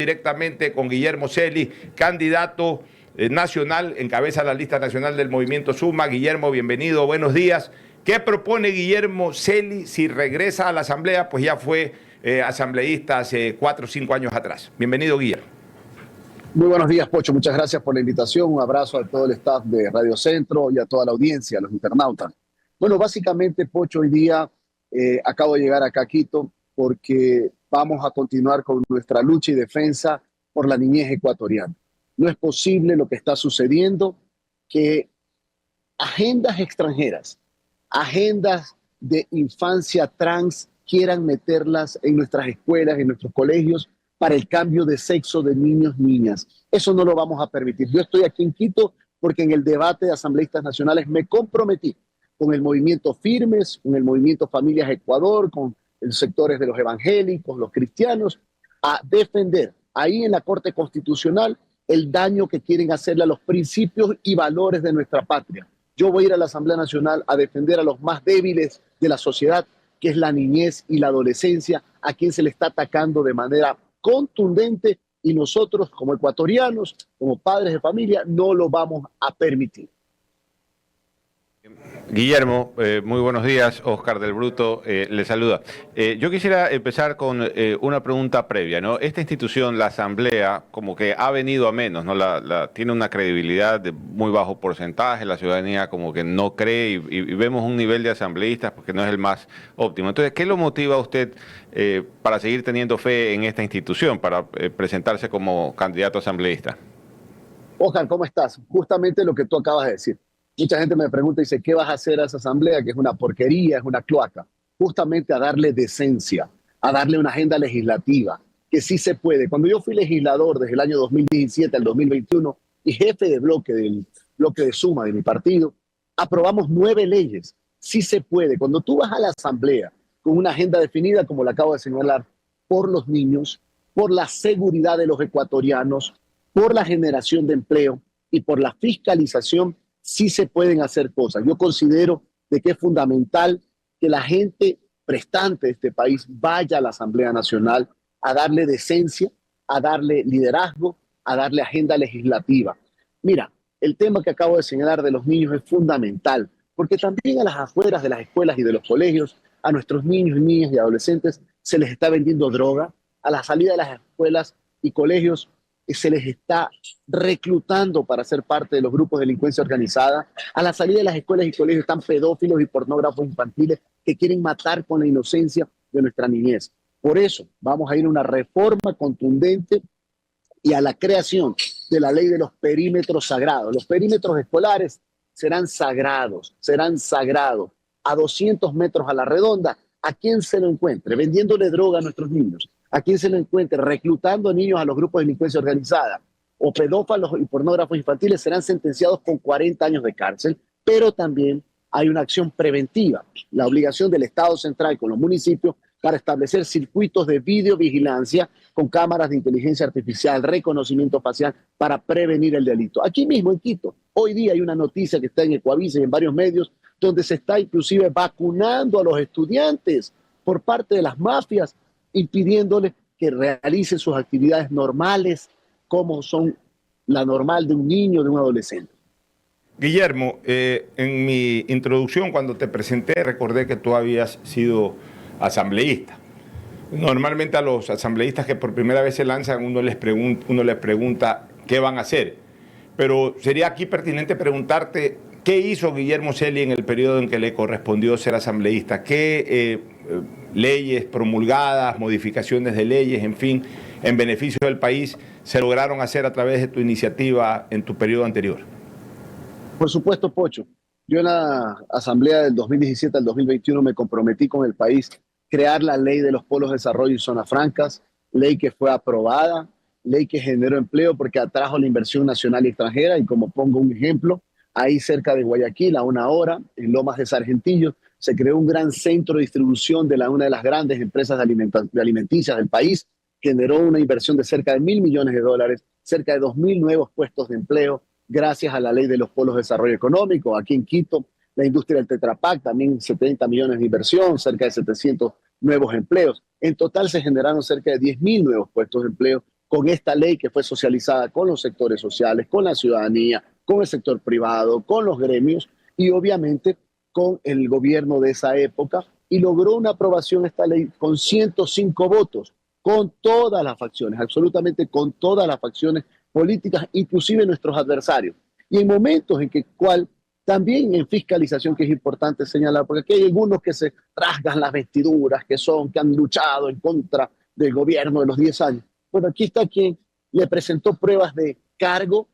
Directamente con Guillermo Celi, candidato nacional, encabeza la lista nacional del Movimiento Suma. Guillermo, bienvenido, buenos días. ¿Qué propone Guillermo Celi si regresa a la Asamblea? Pues ya fue asambleísta hace 4 o 5 años atrás. Bienvenido, Guillermo. Muy buenos días, Pocho. Muchas gracias por la invitación. Un abrazo a todo el staff de Radio Centro y a toda la audiencia, a los internautas. Bueno, básicamente, Pocho, hoy día acabo de llegar acá a Quito porque vamos a continuar con nuestra lucha y defensa por la niñez ecuatoriana. No es posible lo que está sucediendo, que agendas extranjeras, agendas de infancia trans quieran meterlas en nuestras escuelas, en nuestros colegios, para el cambio de sexo de niños, niñas. Eso no lo vamos a permitir. Yo estoy aquí en Quito porque en el debate de asambleístas nacionales me comprometí con el movimiento Firmes, con el movimiento Familias Ecuador, con los sectores de los evangélicos, los cristianos, a defender ahí en la Corte Constitucional el daño que quieren hacerle a los principios y valores de nuestra patria. Yo voy a ir a la Asamblea Nacional a defender a los más débiles de la sociedad, que es la niñez y la adolescencia, a quien se le está atacando de manera contundente, y nosotros como ecuatorianos, como padres de familia, no lo vamos a permitir. Guillermo, muy buenos días. Oscar del Bruto le saluda. Yo quisiera empezar con una pregunta previa, ¿no? Esta institución, la Asamblea, como que ha venido a menos, ¿no? Tiene una credibilidad de muy bajo porcentaje, la ciudadanía como que no cree y vemos un nivel de asambleístas porque no es el más óptimo. Entonces, ¿qué lo motiva a usted para seguir teniendo fe en esta institución, para presentarse como candidato asambleísta? Oscar, ¿cómo estás? Justamente lo que tú acabas de decir. Mucha gente me pregunta y dice, ¿qué vas a hacer a esa asamblea? Que es una porquería, es una cloaca. Justamente a darle decencia, a darle una agenda legislativa, que sí se puede. Cuando yo fui legislador desde el año 2017 al 2021 y jefe de bloque del bloque de Suma de mi partido, aprobamos 9 leyes. Sí se puede. Cuando tú vas a la asamblea con una agenda definida, como la acabo de señalar, por los niños, por la seguridad de los ecuatorianos, por la generación de empleo y por la fiscalización, sí se pueden hacer cosas. Yo considero de que es fundamental que la gente prestante de este país vaya a la Asamblea Nacional a darle decencia, a darle liderazgo, a darle agenda legislativa. Mira, el tema que acabo de señalar de los niños es fundamental, porque también a las afueras de las escuelas y de los colegios, a nuestros niños y niñas y adolescentes se les está vendiendo droga, a la salida de las escuelas y colegios se les está reclutando para ser parte de los grupos de delincuencia organizada. A la salida de las escuelas y colegios están pedófilos y pornógrafos infantiles que quieren matar con la inocencia de nuestra niñez. Por eso vamos a ir a una reforma contundente y a la creación de la ley de los perímetros sagrados. Los perímetros escolares serán sagrados, a 200 metros a la redonda, a quien se lo encuentre vendiéndole droga a nuestros niños, a quien se lo encuentre reclutando niños a los grupos de delincuencia organizada o pedófilos y pornógrafos infantiles serán sentenciados con 40 años de cárcel, pero también hay una acción preventiva, la obligación del Estado central con los municipios para establecer circuitos de videovigilancia con cámaras de inteligencia artificial, reconocimiento facial para prevenir el delito. Aquí mismo en Quito, hoy día hay una noticia que está en Ecuavisa y en varios medios donde se está inclusive vacunando a los estudiantes por parte de las mafias, impidiéndoles que realicen sus actividades normales como son la normal de un niño, de un adolescente. Guillermo, en mi introducción cuando te presenté recordé que tú habías sido asambleísta. Normalmente a los asambleístas que por primera vez se lanzan uno les pregunta qué van a hacer, pero sería aquí pertinente preguntarte qué hizo Guillermo Celi en el periodo en que le correspondió ser asambleísta, qué leyes promulgadas, modificaciones de leyes, en fin, en beneficio del país se lograron hacer a través de tu iniciativa en tu periodo anterior. Por supuesto, Pocho. Yo en la asamblea del 2017 al 2021 me comprometí con el país crear la ley de los polos de desarrollo y zonas francas, ley que fue aprobada, ley que generó empleo porque atrajo la inversión nacional y extranjera, y como pongo un ejemplo, ahí cerca de Guayaquil, a una hora, en Lomas de Sargentillo, se creó un gran centro de distribución de una de las grandes empresas alimenticias del país, generó una inversión de cerca de $1.000 millones, cerca de 2.000 nuevos puestos de empleo, gracias a la ley de los polos de desarrollo económico. Aquí en Quito, la industria del Tetra Pak, también 70 millones de inversión, cerca de 700 nuevos empleos. En total se generaron cerca de 10.000 nuevos puestos de empleo con esta ley que fue socializada con los sectores sociales, con la ciudadanía, con el sector privado, con los gremios y obviamente con el gobierno de esa época, y logró una aprobación esta ley con 105 votos, con todas las facciones, absolutamente con todas las facciones políticas, inclusive nuestros adversarios. Y en momentos en que también en fiscalización, que es importante señalar, porque aquí hay algunos que se rasgan las vestiduras, que han luchado en contra del gobierno de los 10 años. Bueno, aquí está quien le presentó pruebas de cargo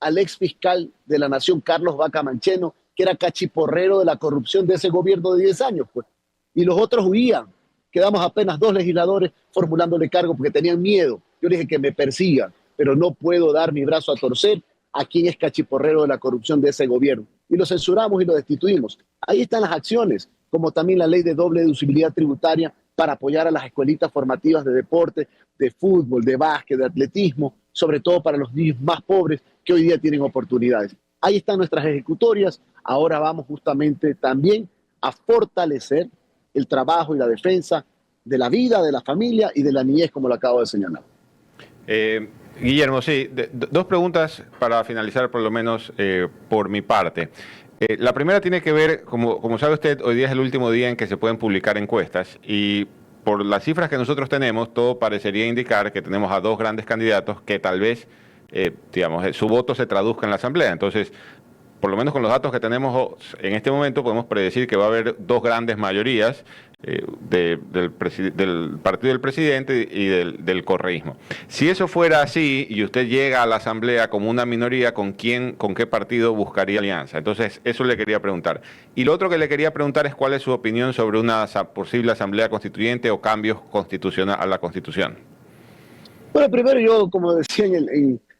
al ex fiscal de la Nación, Carlos Vaca Mancheno, que era cachiporrero de la corrupción de ese gobierno de 10 años, pues. Y los otros huían. Quedamos apenas 2 legisladores formulándole cargo porque tenían miedo. Yo dije que me persigan, pero no puedo dar mi brazo a torcer a quien es cachiporrero de la corrupción de ese gobierno. Y lo censuramos y lo destituimos. Ahí están las acciones, como también la ley de doble deducibilidad tributaria para apoyar a las escuelitas formativas de deporte, de fútbol, de básquet, de atletismo, sobre todo para los niños más pobres que hoy día tienen oportunidades. Ahí están nuestras ejecutorias. Ahora vamos justamente también a fortalecer el trabajo y la defensa de la vida, de la familia y de la niñez, como lo acabo de señalar. Guillermo, sí, dos preguntas para finalizar, por lo menos por mi parte. La primera tiene que ver, como sabe usted, hoy día es el último día en que se pueden publicar encuestas y por las cifras que nosotros tenemos, todo parecería indicar que tenemos a 2 grandes candidatos que tal vez, digamos, su voto se traduzca en la Asamblea. Entonces, por lo menos con los datos que tenemos en este momento, podemos predecir que va a haber 2 grandes mayorías del partido del presidente y del correísmo. Si eso fuera así y usted llega a la Asamblea como una minoría, con qué partido buscaría alianza? Entonces, eso le quería preguntar. Y lo otro que le quería preguntar es cuál es su opinión sobre una posible Asamblea Constituyente o cambios constitucionales a la Constitución. Bueno, primero yo, como decía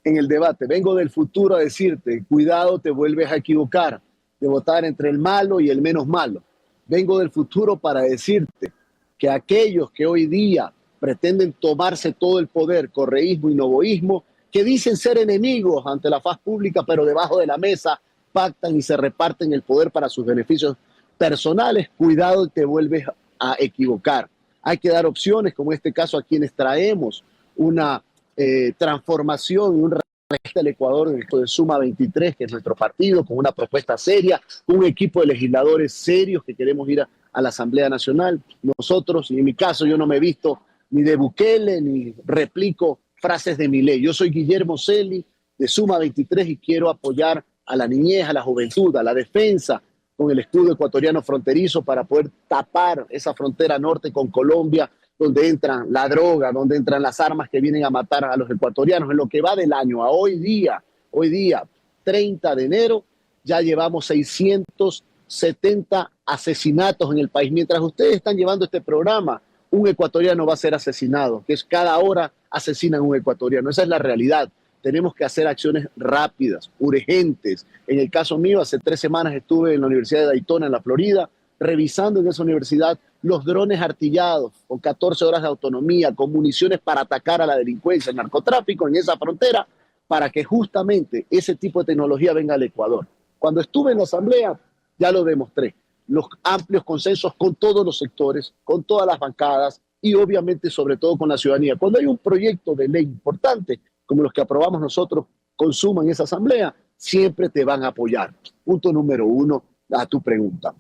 en el debate, vengo del futuro a decirte, cuidado, te vuelves a equivocar, de votar entre el malo y el menos malo. Vengo del futuro para decirte que aquellos que hoy día pretenden tomarse todo el poder, correísmo y novoísmo, que dicen ser enemigos ante la faz pública, pero debajo de la mesa pactan y se reparten el poder para sus beneficios personales, cuidado, te vuelves a equivocar. Hay que dar opciones, como en este caso a quienes traemos una transformación y un rescate del Ecuador de Suma 23, que es nuestro partido, con una propuesta seria, un equipo de legisladores serios que queremos ir a la Asamblea Nacional. Nosotros, y en mi caso, yo no me he visto ni de Bukele, ni replico frases de Milei. Yo soy Guillermo Celi, de Suma 23, y quiero apoyar a la niñez, a la juventud, a la defensa, con el escudo ecuatoriano fronterizo para poder tapar esa frontera norte con Colombia, donde entra la droga, donde entran las armas que vienen a matar a los ecuatorianos. En lo que va del año a hoy día, 30 de enero, ya llevamos 670 asesinatos en el país. Mientras ustedes están llevando este programa, un ecuatoriano va a ser asesinado, que es cada hora asesinan un ecuatoriano. Esa es la realidad. Tenemos que hacer acciones rápidas, urgentes. En el caso mío, hace 3 semanas estuve en la Universidad de Daytona, en la Florida, revisando en esa universidad los drones artillados con 14 horas de autonomía, con municiones para atacar a la delincuencia, el narcotráfico en esa frontera, para que justamente ese tipo de tecnología venga al Ecuador. Cuando estuve en la Asamblea, ya lo demostré, los amplios consensos con todos los sectores, con todas las bancadas y obviamente sobre todo con la ciudadanía. Cuando hay un proyecto de ley importante, como los que aprobamos nosotros, consuman esa Asamblea, siempre te van a apoyar. Punto número 1 a tu pregunta.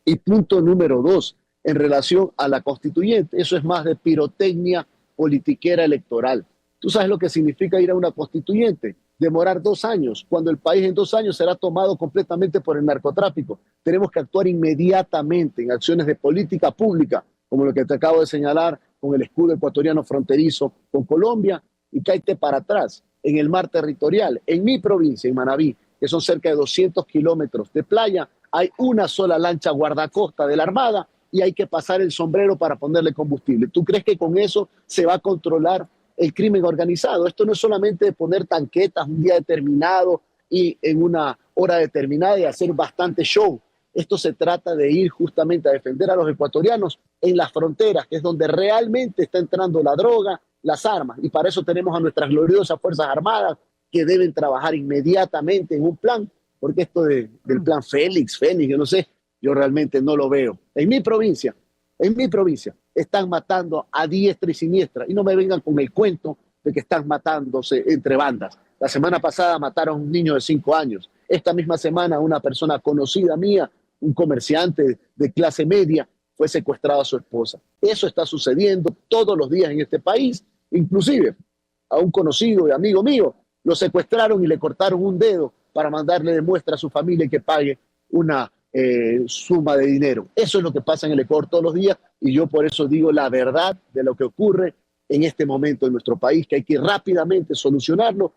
Y punto número 2, en relación a la constituyente, eso es más de pirotecnia politiquera electoral. ¿Tú sabes lo que significa ir a una constituyente? Demorar 2 años, cuando el país en 2 años será tomado completamente por el narcotráfico. Tenemos que actuar inmediatamente en acciones de política pública, como lo que te acabo de señalar con el escudo ecuatoriano fronterizo con Colombia, y cáete para atrás en el mar territorial. En mi provincia, en Manabí, que son cerca de 200 kilómetros de playa, hay una sola lancha guardacosta de la Armada y hay que pasar el sombrero para ponerle combustible. ¿Tú crees que con eso se va a controlar el crimen organizado? Esto no es solamente de poner tanquetas un día determinado y en una hora determinada y hacer bastante show. Esto se trata de ir justamente a defender a los ecuatorianos en las fronteras, que es donde realmente está entrando la droga, las armas. Y para eso tenemos a nuestras gloriosas Fuerzas Armadas que deben trabajar inmediatamente en un plan, porque esto del plan Fénix, yo no sé, yo realmente no lo veo. En mi provincia, están matando a diestra y siniestra. Y no me vengan con el cuento de que están matándose entre bandas. La semana pasada mataron a un niño de 5 años. Esta misma semana una persona conocida mía, un comerciante de clase media, fue secuestrado a su esposa. Eso está sucediendo todos los días en este país. Inclusive a un conocido y amigo mío lo secuestraron y le cortaron un dedo para mandarle de muestra a su familia que pague una suma de dinero. Eso es lo que pasa en el Ecuador todos los días y yo por eso digo la verdad de lo que ocurre en este momento en nuestro país, que hay que rápidamente solucionarlo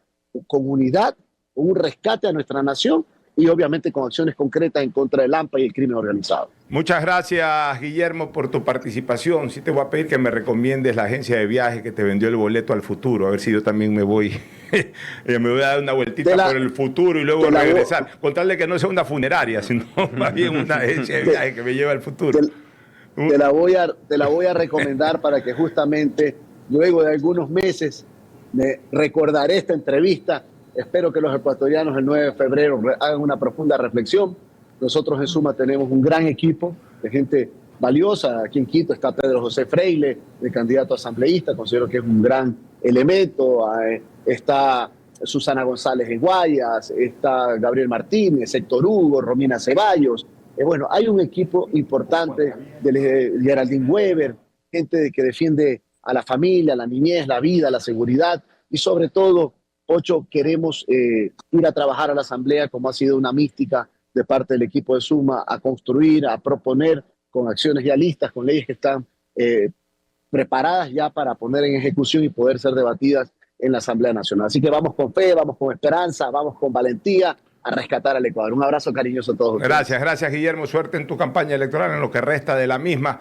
con unidad, con un rescate a nuestra nación y obviamente con acciones concretas en contra del AMPA y el crimen organizado. Muchas gracias, Guillermo, por tu participación. Sí te voy a pedir que me recomiendes la agencia de viaje que te vendió el boleto al futuro, a ver si yo también me voy a dar una vueltita por el futuro y luego regresar. Contarle que no sea una funeraria, sino más bien una agencia de viaje que me lleva al futuro. Te la voy a recomendar para que justamente luego de algunos meses me recordaré esta entrevista. Espero que los ecuatorianos el 9 de febrero hagan una profunda reflexión. Nosotros en Suma tenemos un gran equipo de gente valiosa. Aquí en Quito está Pedro José Freile, el candidato asambleísta, considero que es un gran elemento. Está Susana González en Guayas, está Gabriel Martínez, Héctor Hugo, Romina Ceballos. Bueno, hay un equipo importante de Geraldine Weber, gente que defiende a la familia, a la niñez, la vida, la seguridad y sobre todo, Pocho, queremos ir a trabajar a la Asamblea como ha sido una mística de parte del equipo de Suma, a construir, a proponer con acciones ya listas, con leyes que están preparadas ya para poner en ejecución y poder ser debatidas en la Asamblea Nacional. Así que vamos con fe, vamos con esperanza, vamos con valentía a rescatar al Ecuador. Un abrazo cariñoso a todos ustedes. Gracias, Guillermo. Suerte en tu campaña electoral, en lo que resta de la misma.